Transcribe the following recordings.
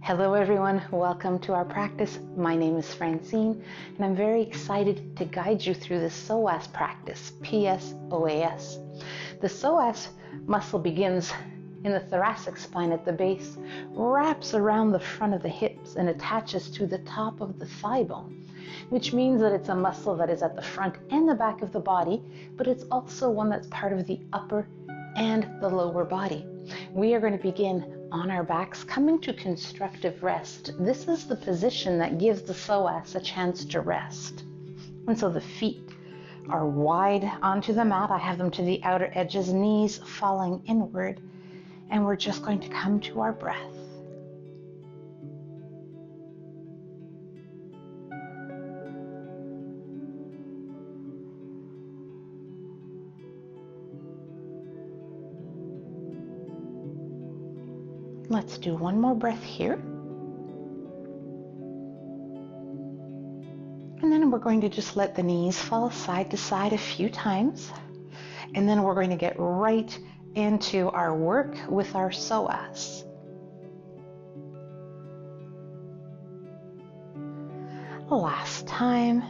Hello everyone, welcome to our practice. My name is Francine and I'm very excited to guide you through the Psoas practice, P-S-O-A-S. The Psoas muscle begins in the thoracic spine at the base, wraps around the front of the hips and attaches to the top of the thigh bone, which means that it's a muscle that is at the front and the back of the body, but it's also one that's part of the upper and the lower body. We are going to begin on our backs, coming to constructive rest. This is the position that gives the psoas a chance to rest. And so the feet are wide onto the mat. I have them to the outer edges, knees falling inward. And we're just going to come to our breath. Let's do one more breath here. And then we're going to just let the knees fall side to side a few times. And then we're going to get right into our work with our psoas. Last time,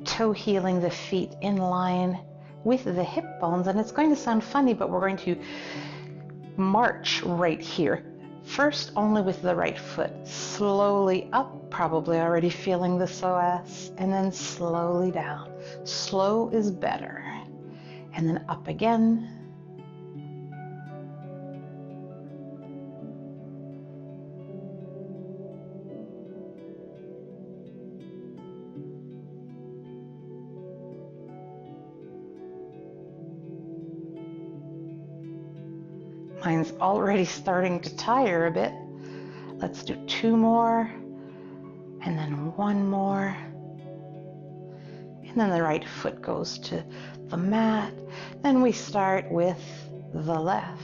toe heeling the feet in line with the hip bones. And it's going to sound funny, but we're going to march right here. First, only with the right foot, slowly up, probably already feeling the psoas, and then slowly down. Slow is better. And then up again. Mine's already starting to tire a bit. Let's do two more, and then one more. And then the right foot goes to the mat. Then we start with the left.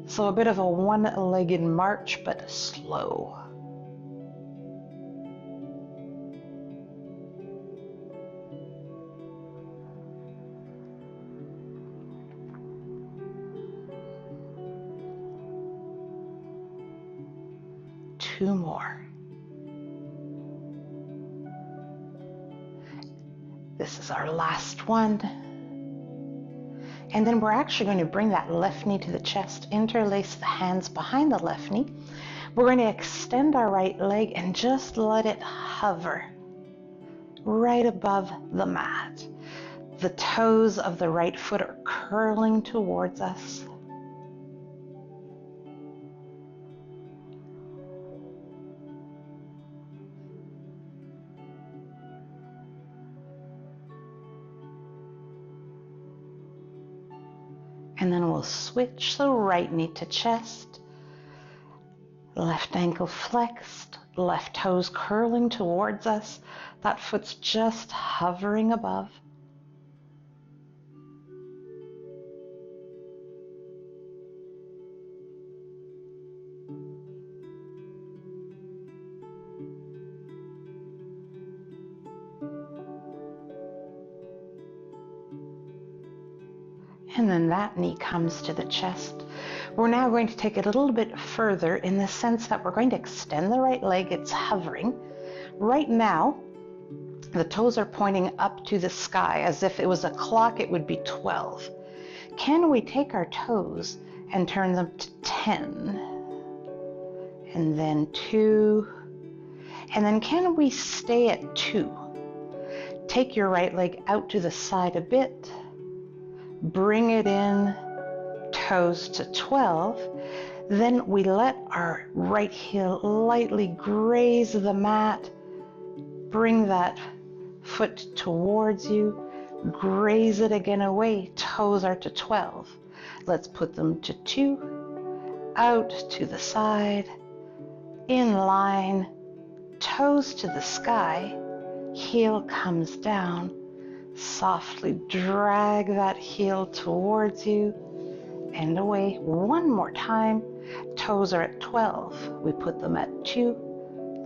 So a bit of a one-legged march, but slow. Two more. This is our last one. And then we're actually going to bring that left knee to the chest, interlace the hands behind the left knee. We're going to extend our right leg and just let it hover right above the mat. The toes of the right foot are curling towards us. And then we'll switch the right knee to chest, left ankle flexed, left toes curling towards us. That foot's just hovering above. And then that knee comes to the chest. We're now going to take it a little bit further in the sense that we're going to extend the right leg. It's hovering. Right now, the toes are pointing up to the sky. As if it was a clock, it would be 12. Can we take our toes and turn them to 10? And then 2. And then can we stay at 2? Take your right leg out to the side a bit. Bring it in, toes to 12. Then we let our right heel lightly graze the mat. Bring that foot towards you. Graze it again away. Toes are to 12. Let's put them to 2. Out to the side. In line. Toes to the sky. Heel comes down. Softly drag that heel towards you and away. One more time. toes are at 12. We put them at 2,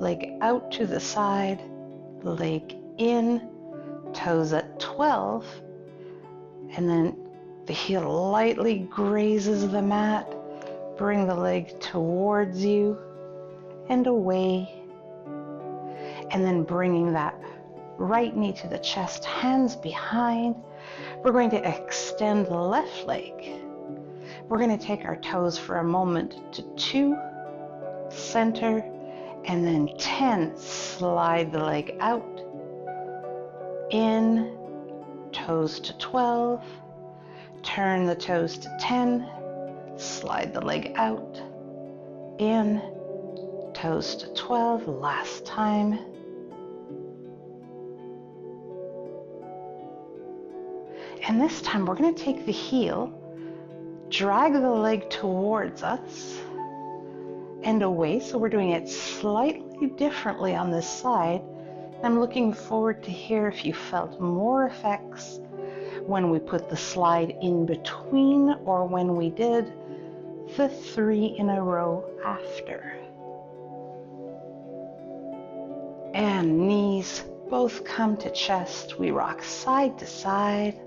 leg out to the side, leg in, toes at 12, and then the heel lightly grazes the mat. Bring the leg towards you and away. And then bringing that right knee to the chest, hands behind. We're going to extend the left leg. We're going to take our toes for a moment to 2, center, and then 10. Slide the leg out. In, toes to 12. Turn the toes to 10. Slide the leg out. In, toes to 12. Last time. And this time we're going to take the heel, drag the leg towards us and away. So we're doing it slightly differently on this side. I'm looking forward to hear if you felt more effects when we put the slide in between or when we did the 3 in a row after. And knees both come to chest. We rock side to side.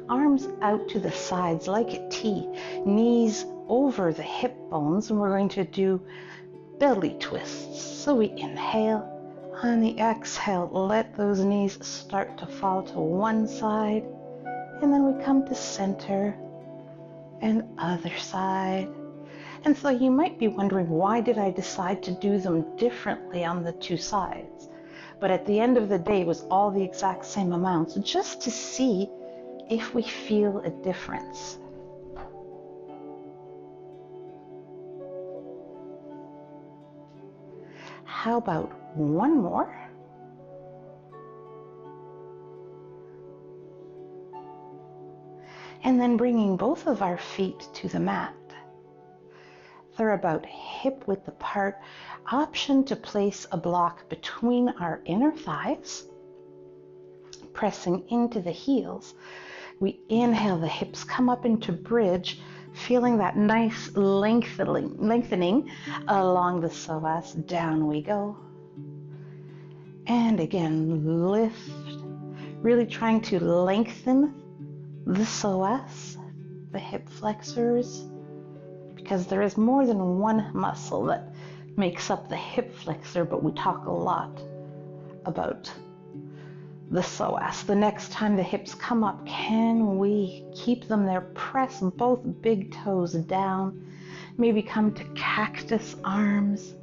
Arms out to the sides like a T, knees over the hip bones, and we're going to do belly twists. So we inhale, on the exhale, let those knees start to fall to one side, and then we come to center and other side. And so you might be wondering, why did I decide to do them differently on the two sides? But at the end of the day, it was all the exact same amounts, just to see if we feel a difference. How about one more? And then bringing both of our feet to the mat. They're about hip width apart. Option to place a block between our inner thighs, pressing into the heels. We inhale, the hips come up into bridge, feeling that nice lengthening along the psoas. Down we go. And again, lift, really trying to lengthen the psoas, the hip flexors, because there is more than one muscle that makes up the hip flexor, but we talk a lot about the psoas. The next time the hips come up, can we keep them there? Press both big toes down. Maybe come to cactus arms.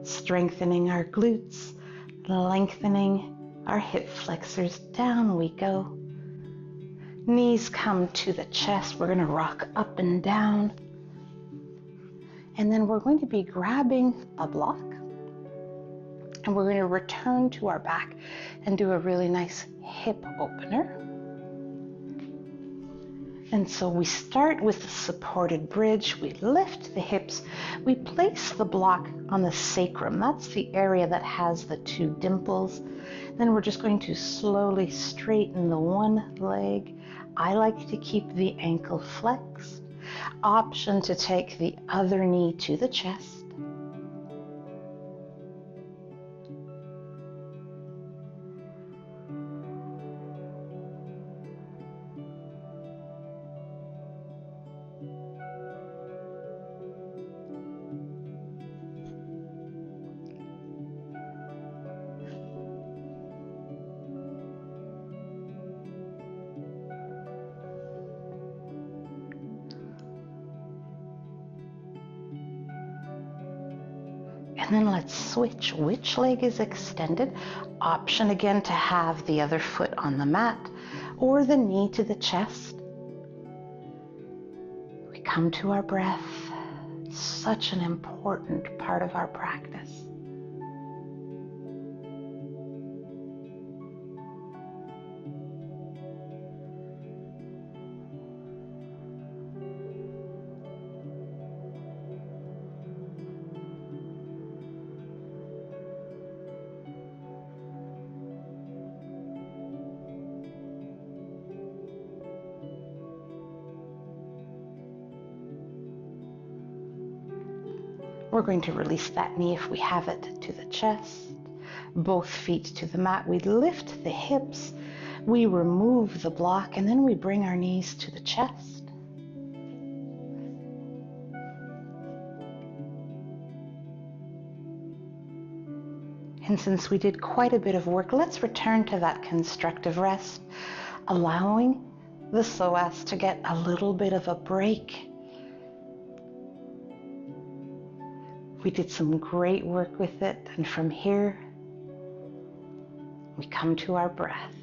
Strengthening our glutes, lengthening our hip flexors. Down we go. Knees come to the chest. We're going to rock up and down. And then we're going to be grabbing a block, and we're going to return to our back and do a really nice hip opener. And so we start with the supported bridge. We lift the hips. We place the block on the sacrum. That's the area that has the two dimples. Then we're just going to slowly straighten the one leg. I like to keep the ankle flexed. Option to take the other knee to the chest. And then let's switch which leg is extended. Option again to have the other foot on the mat or the knee to the chest. We come to our breath. Such an important part of our practice. We're going to release that knee if we have it to the chest. Both feet to the mat. We lift the hips. We remove the block, and then we bring our knees to the chest. And since we did quite a bit of work, let's return to that constructive rest, allowing the psoas to get a little bit of a break. We did some great work with it, and from here, we come to our breath.